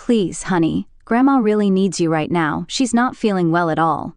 Please, honey, Grandma really needs you right now. She's not feeling well at all.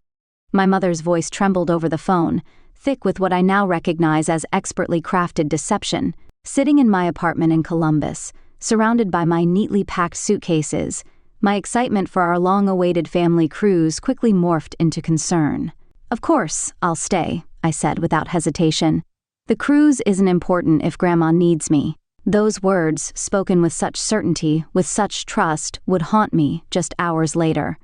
My mother's voice trembled over the phone, thick with what I now recognize as expertly crafted deception. Sitting in my apartment in Columbus, surrounded by my neatly packed suitcases, my excitement for our long-awaited family cruise quickly morphed into concern. Of course, I'll stay, I said without hesitation. The cruise isn't important if Grandma needs me. Those words, spoken with such certainty, with such trust, would haunt me just hours later.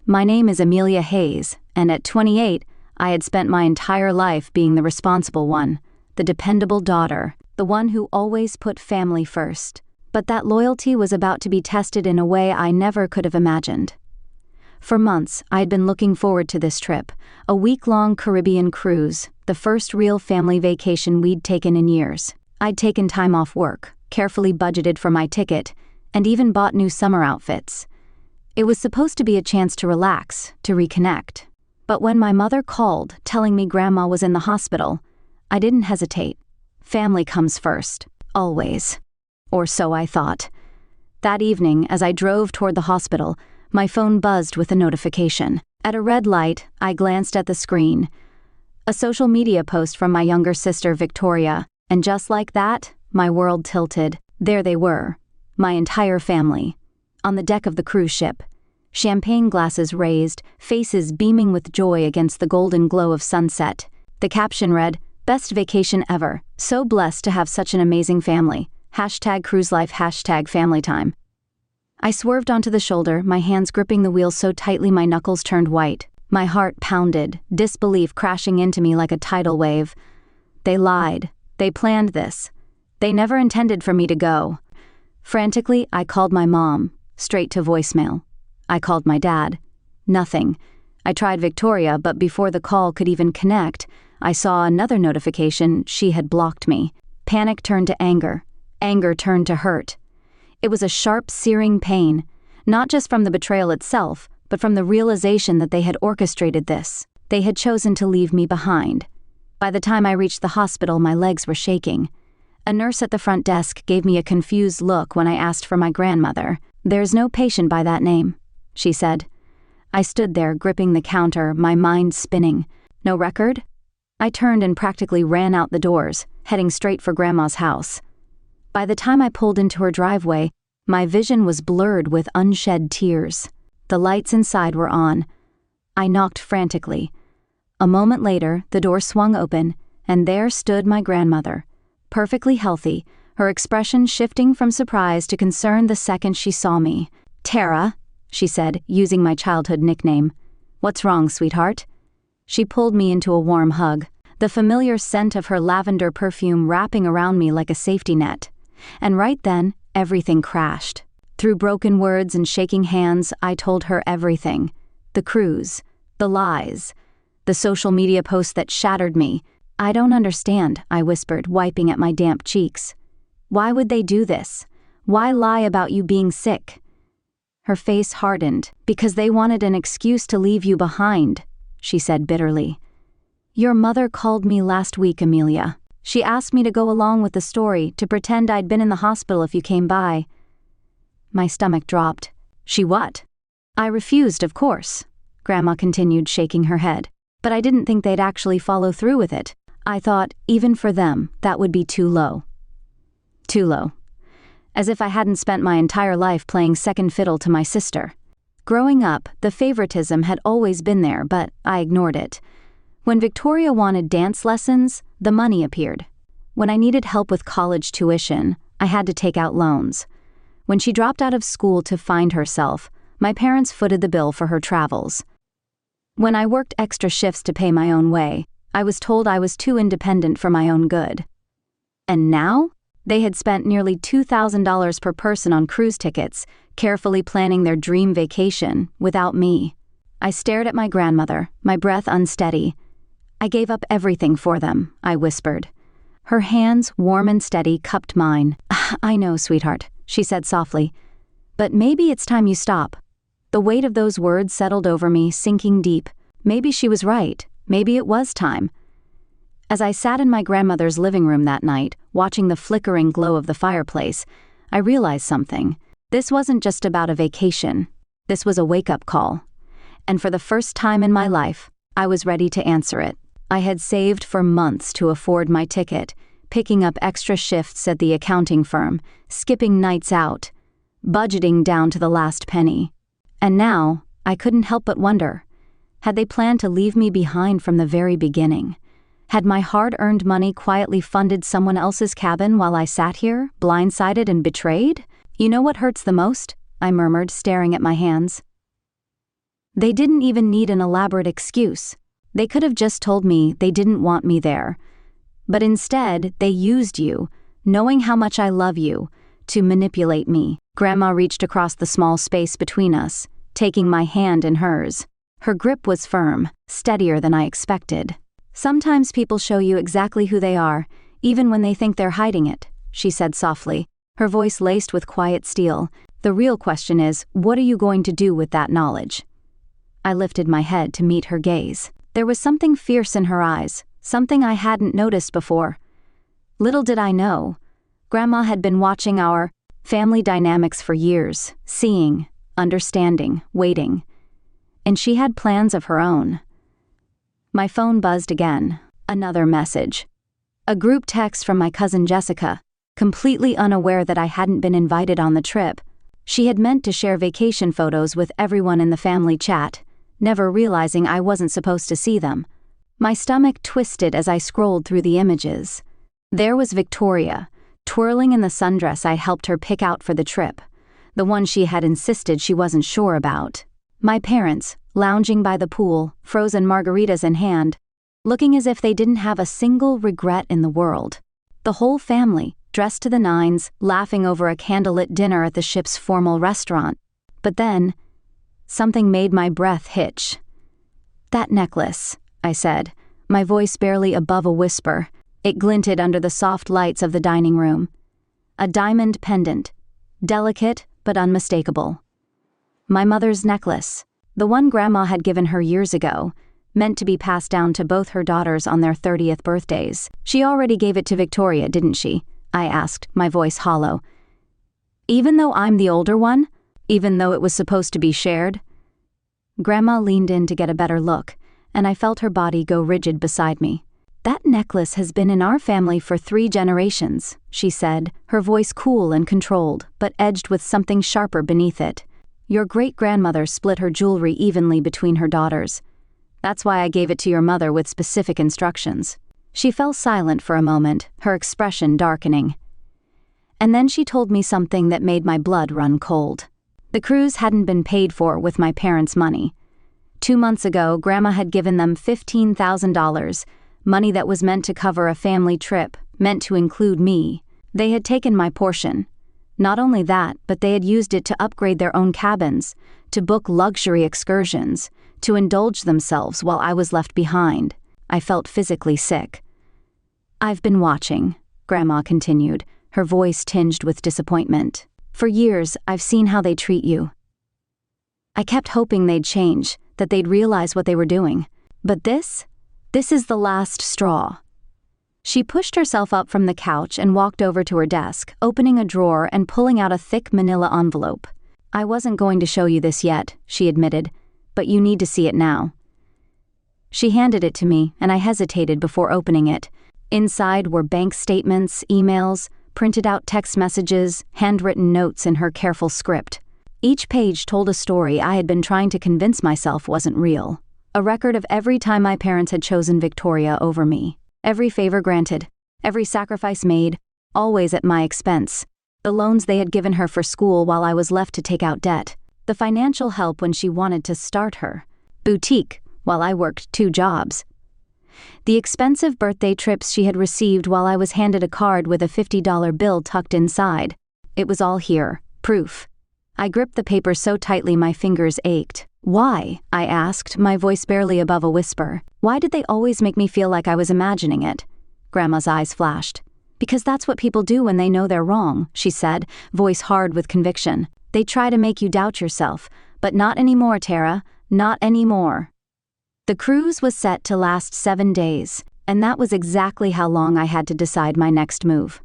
My name is Amelia Hayes, and at 28, I had spent my entire life being the responsible one, the dependable daughter, the one who always put family first. But that loyalty was about to be tested in a way I never could have imagined. For months, I had been looking forward to this trip, a week-long Caribbean cruise, the first real family vacation we'd taken in years. I'd taken time off work, carefully budgeted for my ticket, and even bought new summer outfits. It was supposed to be a chance to relax, to reconnect. But when my mother called, telling me Grandma was in the hospital, I didn't hesitate. Family comes first, always. Or so I thought. That evening, as I drove toward the hospital, my phone buzzed with a notification. At a red light, I glanced at the screen. A social media post from my younger sister, Victoria, and just like that, my world tilted. There they were, my entire family, on the deck of the cruise ship. Champagne glasses raised, faces beaming with joy against the golden glow of sunset. The caption read, "Best vacation ever. So blessed to have such an amazing family. #cruise life, #family time." I swerved onto the shoulder, my hands gripping the wheel so tightly my knuckles turned white. My heart pounded, disbelief crashing into me like a tidal wave. They lied. They planned this. They never intended for me to go. Frantically, I called my mom, straight to voicemail. I called my dad. Nothing. I tried Victoria, but before the call could even connect, I saw another notification. She had blocked me. Panic turned to anger. Anger turned to hurt. It was a sharp, searing pain, not just from the betrayal itself, but from the realization that they had orchestrated this. They had chosen to leave me behind. By the time I reached the hospital, my legs were shaking. A nurse at the front desk gave me a confused look when I asked for my grandmother. "There's no patient by that name," she said. I stood there, gripping the counter, my mind spinning. No record? I turned and practically ran out the doors, heading straight for Grandma's house. By the time I pulled into her driveway, my vision was blurred with unshed tears. The lights inside were on. I knocked frantically. A moment later, the door swung open, and there stood my grandmother, perfectly healthy, her expression shifting from surprise to concern the second she saw me. "Tara," she said, using my childhood nickname. "What's wrong, sweetheart?" She pulled me into a warm hug, the familiar scent of her lavender perfume wrapping around me like a safety net. And right then, everything crashed. Through broken words and shaking hands, I told her everything. The cruise, the lies, the social media post that shattered me. "I don't understand," I whispered, wiping at my damp cheeks. "Why would they do this? Why lie about you being sick?" Her face hardened. "Because they wanted an excuse to leave you behind," she said bitterly. "Your mother called me last week, Amelia. She asked me to go along with the story, to pretend I'd been in the hospital if you came by." My stomach dropped. "She what?" "I refused, of course," Grandma continued, shaking her head. "But I didn't think they'd actually follow through with it. I thought, even for them, that would be too low." Too low. As if I hadn't spent my entire life playing second fiddle to my sister. Growing up, the favoritism had always been there, but I ignored it. When Victoria wanted dance lessons, the money appeared. When I needed help with college tuition, I had to take out loans. When she dropped out of school to find herself, my parents footed the bill for her travels. When I worked extra shifts to pay my own way, I was told I was too independent for my own good. And now? They had spent nearly $2,000 per person on cruise tickets, carefully planning their dream vacation, without me. I stared at my grandmother, my breath unsteady. "I gave up everything for them," I whispered. Her hands, warm and steady, cupped mine. "I know, sweetheart," she said softly. "But maybe it's time you stop." The weight of those words settled over me, sinking deep. Maybe she was right. Maybe it was time. As I sat in my grandmother's living room that night, watching the flickering glow of the fireplace, I realized something. This wasn't just about a vacation. This was a wake-up call. And for the first time in my life, I was ready to answer it. I had saved for months to afford my ticket, picking up extra shifts at the accounting firm, skipping nights out, budgeting down to the last penny. And now, I couldn't help but wonder, had they planned to leave me behind from the very beginning? Had my hard-earned money quietly funded someone else's cabin while I sat here, blindsided and betrayed? You know what hurts the most? I murmured, staring at my hands. They didn't even need an elaborate excuse. They could have just told me they didn't want me there. But instead, they used you, knowing how much I love you, to manipulate me. Grandma reached across the small space between us, taking my hand in hers. Her grip was firm, steadier than I expected. Sometimes people show you exactly who they are, even when they think they're hiding it, she said softly, her voice laced with quiet steel. The real question is, what are you going to do with that knowledge? I lifted my head to meet her gaze. There was something fierce in her eyes, something I hadn't noticed before. Little did I know, Grandma had been watching our family dynamics for years, seeing, understanding, waiting. And she had plans of her own. My phone buzzed again. Another message. A group text from my cousin Jessica, completely unaware that I hadn't been invited on the trip. She had meant to share vacation photos with everyone in the family chat, never realizing I wasn't supposed to see them. My stomach twisted as I scrolled through the images. There was Victoria, twirling in the sundress I'd helped her pick out for the trip, the one she had insisted she wasn't sure about. My parents, lounging by the pool, frozen margaritas in hand, looking as if they didn't have a single regret in the world. The whole family, dressed to the nines, laughing over a candlelit dinner at the ship's formal restaurant. But then, something made my breath hitch. "That necklace," I said, my voice barely above a whisper. It glinted under the soft lights of the dining room. A diamond pendant, delicate but unmistakable. My mother's necklace, the one Grandma had given her years ago, meant to be passed down to both her daughters on their 30th birthdays. She already gave it to Victoria, didn't she? I asked, my voice hollow. Even though I'm the older one? Even though it was supposed to be shared? Grandma leaned in to get a better look, and I felt her body go rigid beside me. "That necklace has been in our family for 3 generations, she said, her voice cool and controlled, but edged with something sharper beneath it. Your great-grandmother split her jewelry evenly between her daughters. That's why I gave it to your mother with specific instructions." She fell silent for a moment, her expression darkening. And then she told me something that made my blood run cold. The cruise hadn't been paid for with my parents' money. 2 months ago, Grandma had given them $15,000, money that was meant to cover a family trip, meant to include me. They had taken my portion. Not only that, but they had used it to upgrade their own cabins, to book luxury excursions, to indulge themselves while I was left behind. I felt physically sick. "I've been watching," Grandma continued, her voice tinged with disappointment. "For years, I've seen how they treat you. I kept hoping they'd change, that they'd realize what they were doing. But this is the last straw." She pushed herself up from the couch and walked over to her desk, opening a drawer and pulling out a thick manila envelope. "I wasn't going to show you this yet," she admitted, "but you need to see it now." She handed it to me, and I hesitated before opening it. Inside were bank statements, emails, printed out text messages, handwritten notes in her careful script. Each page told a story I had been trying to convince myself wasn't real. A record of every time my parents had chosen Victoria over me. Every favor granted, every sacrifice made, always at my expense. The loans they had given her for school while I was left to take out debt. The financial help when she wanted to start her boutique while I worked 2 jobs. The expensive birthday trips she had received while I was handed a card with a $50 bill tucked inside. It was all here, proof. I gripped the paper so tightly my fingers ached. "Why?" I asked, my voice barely above a whisper. "Why did they always make me feel like I was imagining it?" Grandma's eyes flashed. "Because that's what people do when they know they're wrong," she said, voice hard with conviction. "They try to make you doubt yourself, but not anymore, Tara, not anymore." The cruise was set to last 7 days, and that was exactly how long I had to decide my next move.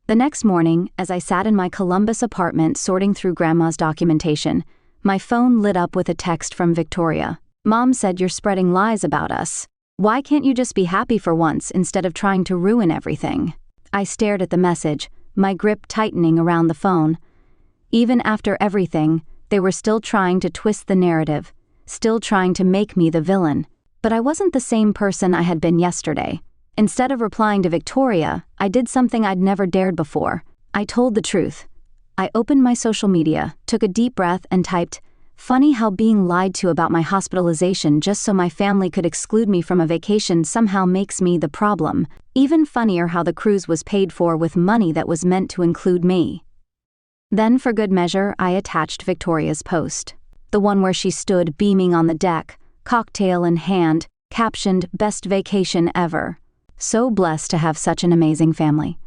The next morning, as I sat in my Columbus apartment sorting through Grandma's documentation, my phone lit up with a text from Victoria. "Mom said you're spreading lies about us. Why can't you just be happy for once instead of trying to ruin everything?" I stared at the message, my grip tightening around the phone. Even after everything, they were still trying to twist the narrative, still trying to make me the villain. But I wasn't the same person I had been yesterday. Instead of replying to Victoria, I did something I'd never dared before. I told the truth. I opened my social media, took a deep breath, and typed, "Funny how being lied to about my hospitalization just so my family could exclude me from a vacation somehow makes me the problem. Even funnier how the cruise was paid for with money that was meant to include me." Then, for good measure, I attached Victoria's post. The one where she stood beaming on the deck, cocktail in hand, captioned, "Best vacation ever. So blessed to have such an amazing family."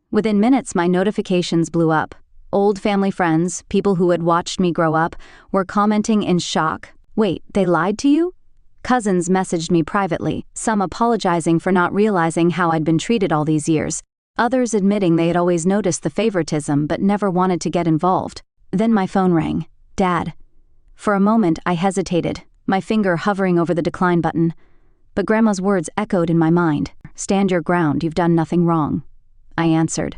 Within minutes, my notifications blew up. Old family friends, people who had watched me grow up, were commenting in shock. "Wait, they lied to you?" Cousins messaged me privately, some apologizing for not realizing how I'd been treated all these years, others admitting they had always noticed the favoritism but never wanted to get involved. Then my phone rang. "Dad." For a moment, I hesitated, my finger hovering over the decline button. But Grandma's words echoed in my mind. "Stand your ground, you've done nothing wrong." I answered.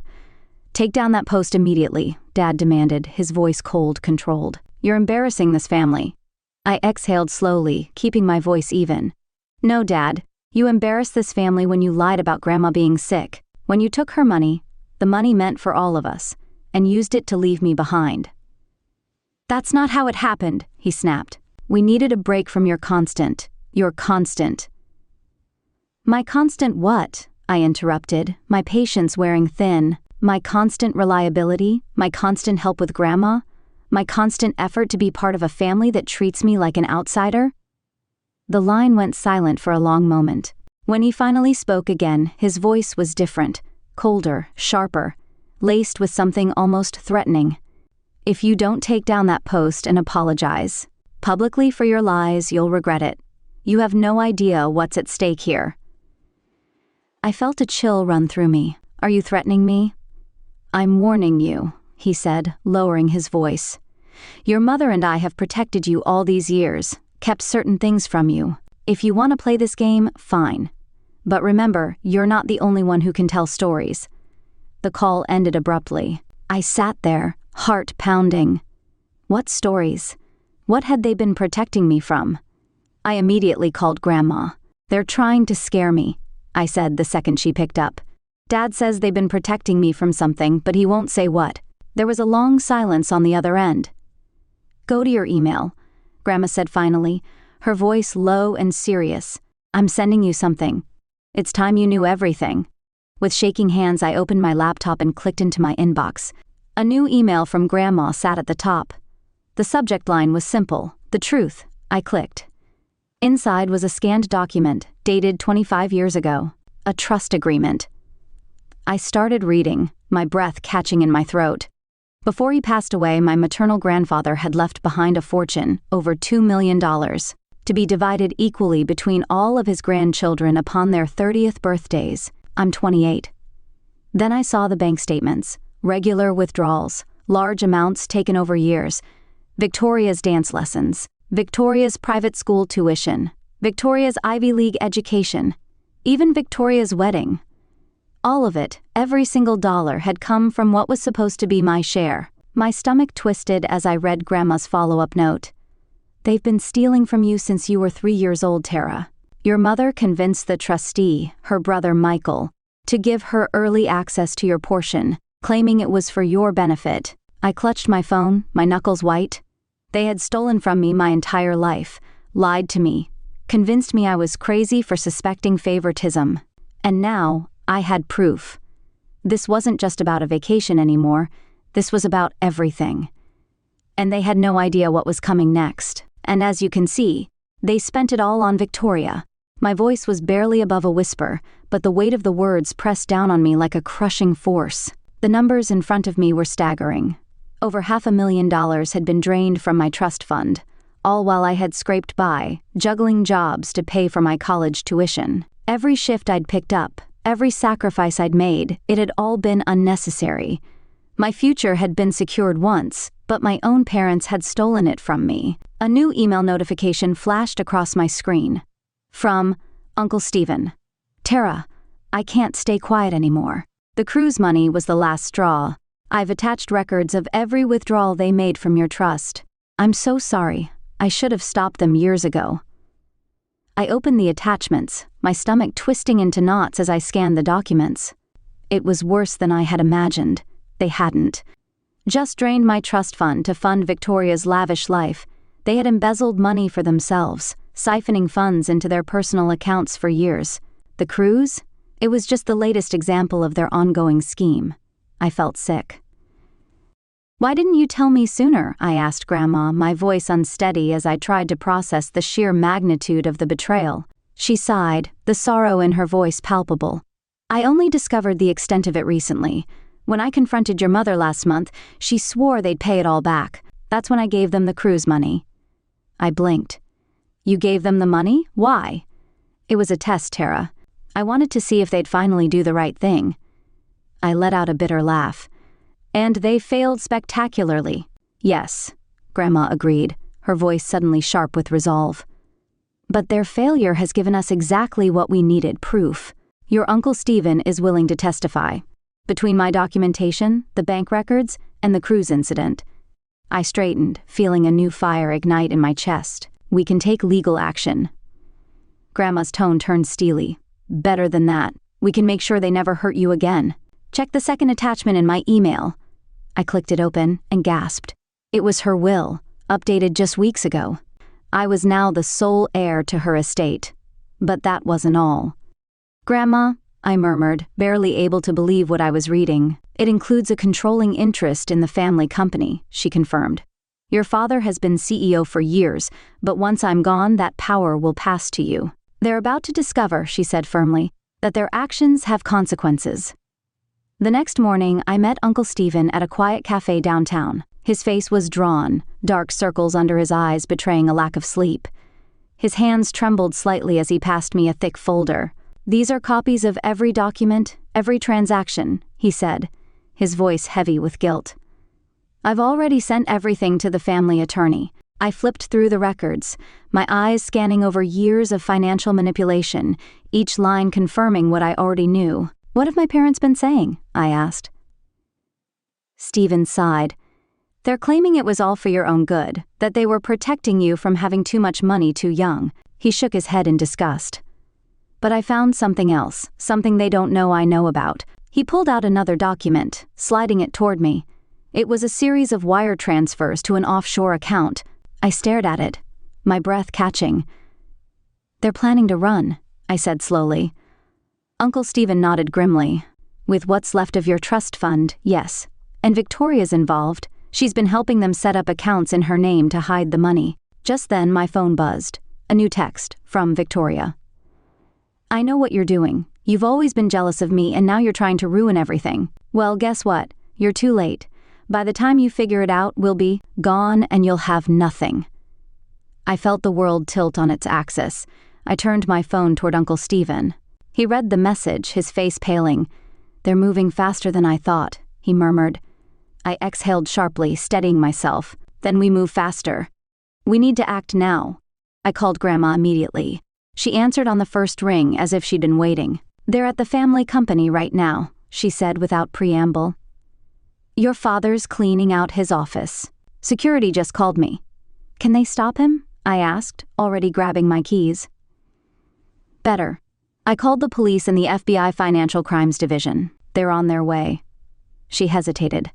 "Take down that post immediately," Dad demanded, his voice cold, controlled. "You're embarrassing this family." I exhaled slowly, keeping my voice even. "No, Dad, you embarrassed this family when you lied about Grandma being sick, when you took her money, the money meant for all of us, and used it to leave me behind." "That's not how it happened," he snapped. "We needed a break from your constant. My constant what?" I interrupted, my patience wearing thin. My constant reliability, my constant help with Grandma, my constant effort to be part of a family that treats me like an outsider? The line went silent for a long moment. When he finally spoke again, his voice was different, colder, sharper, laced with something almost threatening. "If you don't take down that post and apologize publicly for your lies, you'll regret it. You have no idea what's at stake here." I felt a chill run through me. "Are you threatening me?" "I'm warning you," he said, lowering his voice. "Your mother and I have protected you all these years, kept certain things from you. If you want to play this game, fine. But remember, you're not the only one who can tell stories." The call ended abruptly. I sat there, heart pounding. What stories? What had they been protecting me from? I immediately called Grandma. "They're trying to scare me," I said the second she picked up. "Dad says they've been protecting me from something, but he won't say what." There was a long silence on the other end. "Go to your email," Grandma said finally, her voice low and serious. "I'm sending you something. It's time you knew everything." With shaking hands, I opened my laptop and clicked into my inbox. A new email from Grandma sat at the top. The subject line was simple, "The truth." I clicked. Inside was a scanned document, dated 25 years ago. A trust agreement. I started reading, my breath catching in my throat. Before he passed away, my maternal grandfather had left behind a fortune, over $2 million, to be divided equally between all of his grandchildren upon their 30th birthdays. I'm 28. Then I saw the bank statements, regular withdrawals, large amounts taken over years, Victoria's dance lessons, Victoria's private school tuition, Victoria's Ivy League education, even Victoria's wedding. All of it, every single dollar, had come from what was supposed to be my share. My stomach twisted as I read Grandma's follow-up note. "They've been stealing from you since you were 3 years old, Tara. Your mother convinced the trustee, her brother Michael, to give her early access to your portion, claiming it was for your benefit." I clutched my phone, my knuckles white. They had stolen from me my entire life, lied to me, convinced me I was crazy for suspecting favoritism. And now, I had proof. This wasn't just about a vacation anymore, this was about everything. And they had no idea what was coming next. And as you can see, they spent it all on Victoria. My voice was barely above a whisper, but the weight of the words pressed down on me like a crushing force. The numbers in front of me were staggering. Over $500,000 had been drained from my trust fund, all while I had scraped by, juggling jobs to pay for my college tuition. Every shift I'd picked up, Every sacrifice I'd made, it had all been unnecessary. My future had been secured once, but my own parents had stolen it from me. A new email notification flashed across my screen. From Uncle Stephen. Tara, I can't stay quiet anymore. The cruise money was the last straw. I've attached records of every withdrawal they made from your trust. I'm so sorry. I should have stopped them years ago. I opened the attachments, my stomach twisting into knots as I scanned the documents. It was worse than I had imagined. They hadn't just drained my trust fund to fund Victoria's lavish life. They had embezzled money for themselves, siphoning funds into their personal accounts for years. The cruise? It was just the latest example of their ongoing scheme. I felt sick. Why didn't you tell me sooner? I asked Grandma, my voice unsteady as I tried to process the sheer magnitude of the betrayal. She sighed, the sorrow in her voice palpable. I only discovered the extent of it recently. When I confronted your mother last month, she swore they'd pay it all back. That's when I gave them the cruise money. I blinked. You gave them the money? Why? It was a test, Tara. I wanted to see if they'd finally do the right thing. I let out a bitter laugh. And they failed spectacularly. Yes, Grandma agreed, her voice suddenly sharp with resolve. But their failure has given us exactly what we needed, proof. Your Uncle Stephen is willing to testify. Between my documentation, the bank records, and the cruise incident. I straightened, feeling a new fire ignite in my chest. We can take legal action. Grandma's tone turned steely. Better than that. We can make sure they never hurt you again. Check the second attachment in my email. I clicked it open and gasped. It was her will, updated just weeks ago. I was now the sole heir to her estate. But that wasn't all. Grandma, I murmured, barely able to believe what I was reading. It includes a controlling interest in the family company, she confirmed. Your father has been CEO for years, but once I'm gone, that power will pass to you. They're about to discover, she said firmly, that their actions have consequences. The next morning, I met Uncle Stephen at a quiet cafe downtown. His face was drawn, dark circles under his eyes betraying a lack of sleep. His hands trembled slightly as he passed me a thick folder. These are copies of every document, every transaction, he said, his voice heavy with guilt. I've already sent everything to the family attorney. I flipped through the records, my eyes scanning over years of financial manipulation, each line confirming what I already knew. What have my parents been saying? I asked. Stephen sighed. They're claiming it was all for your own good, that they were protecting you from having too much money too young. He shook his head in disgust. But I found something else, something they don't know I know about. He pulled out another document, sliding it toward me. It was a series of wire transfers to an offshore account. I stared at it, my breath catching. They're planning to run, I said slowly. Uncle Stephen nodded grimly. With what's left of your trust fund, yes. And Victoria's involved. She's been helping them set up accounts in her name to hide the money. Just then my phone buzzed. A new text, from Victoria. I know what you're doing. You've always been jealous of me and now you're trying to ruin everything. Well, guess what? You're too late. By the time you figure it out, we'll be gone and you'll have nothing. I felt the world tilt on its axis. I turned my phone toward Uncle Stephen. He read the message, his face paling. They're moving faster than I thought, he murmured. I exhaled sharply, steadying myself. Then we move faster. We need to act now. I called Grandma immediately. She answered on the first ring as if she'd been waiting. They're at the family company right now, she said without preamble. Your father's cleaning out his office. Security just called me. Can they stop him? I asked, already grabbing my keys. Better. I called the police and the FBI Financial Crimes Division. They're on their way. She hesitated.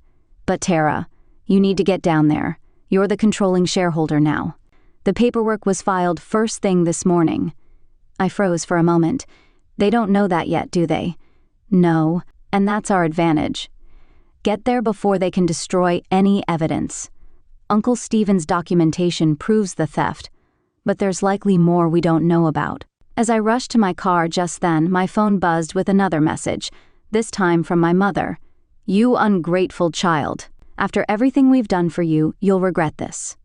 But Tara, you need to get down there. You're the controlling shareholder now. The paperwork was filed first thing this morning. I froze for a moment. They don't know that yet, do they? No, and that's our advantage. Get there before they can destroy any evidence. Uncle Stephen's documentation proves the theft, but there's likely more we don't know about. As I rushed to my car just then, my phone buzzed with another message, this time from my mother. You ungrateful child. After everything we've done for you, you'll regret this.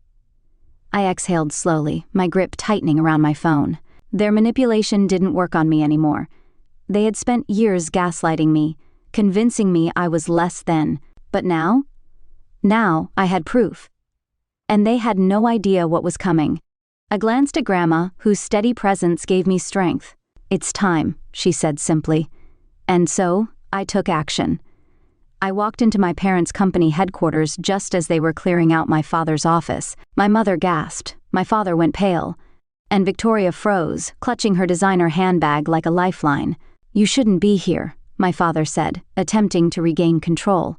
I exhaled slowly, my grip tightening around my phone. Their manipulation didn't work on me anymore. They had spent years gaslighting me, convincing me I was less than. But now? Now I had proof. And they had no idea what was coming. I glanced at Grandma, whose steady presence gave me strength. "It's time," she said simply. And so, I took action. I walked into my parents' company headquarters just as they were clearing out my father's office. My mother gasped, my father went pale, and Victoria froze, clutching her designer handbag like a lifeline. "You shouldn't be here," my father said, attempting to regain control.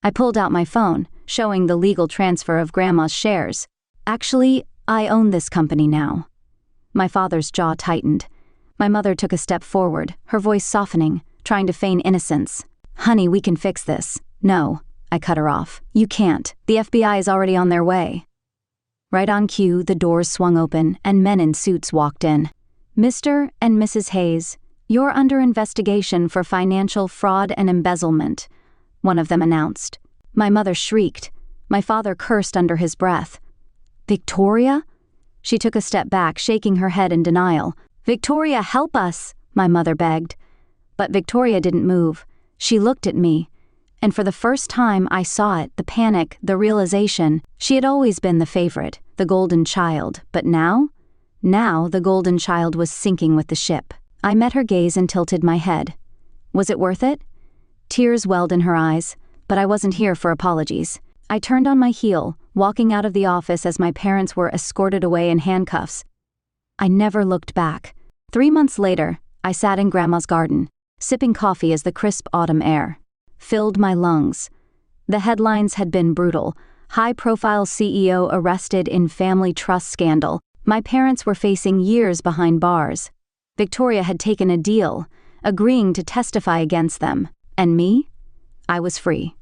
I pulled out my phone, showing the legal transfer of Grandma's shares. "Actually, I own this company now." My father's jaw tightened. My mother took a step forward, her voice softening, trying to feign innocence. "Honey, we can fix this." "No," I cut her off. "You can't. The FBI is already on their way." Right on cue, the doors swung open and men in suits walked in. "Mr. and Mrs. Hayes, you're under investigation for financial fraud and embezzlement," one of them announced. My mother shrieked. My father cursed under his breath. "Victoria?" She took a step back, shaking her head in denial. "Victoria, help us," my mother begged. But Victoria didn't move. She looked at me, and for the first time I saw it, the panic, the realization. She had always been the favorite, the golden child, but now the golden child was sinking with the ship. I met her gaze and tilted my head. Was it worth it? Tears welled in her eyes, but I wasn't here for apologies. I turned on my heel, walking out of the office as my parents were escorted away in handcuffs. I never looked back. 3 months later, I sat in Grandma's garden, sipping coffee as the crisp autumn air filled my lungs. The headlines had been brutal. High-profile CEO arrested in family trust scandal. My parents were facing years behind bars. Victoria had taken a deal, agreeing to testify against them. And me? I was free.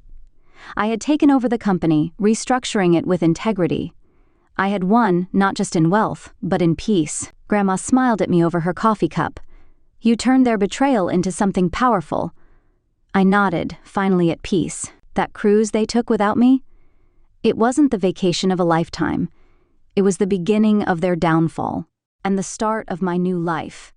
I had taken over the company, restructuring it with integrity. I had won, not just in wealth, but in peace. Grandma smiled at me over her coffee cup. "You turned their betrayal into something powerful." I nodded, finally at peace. That cruise they took without me? It wasn't the vacation of a lifetime. It was the beginning of their downfall, and the start of my new life.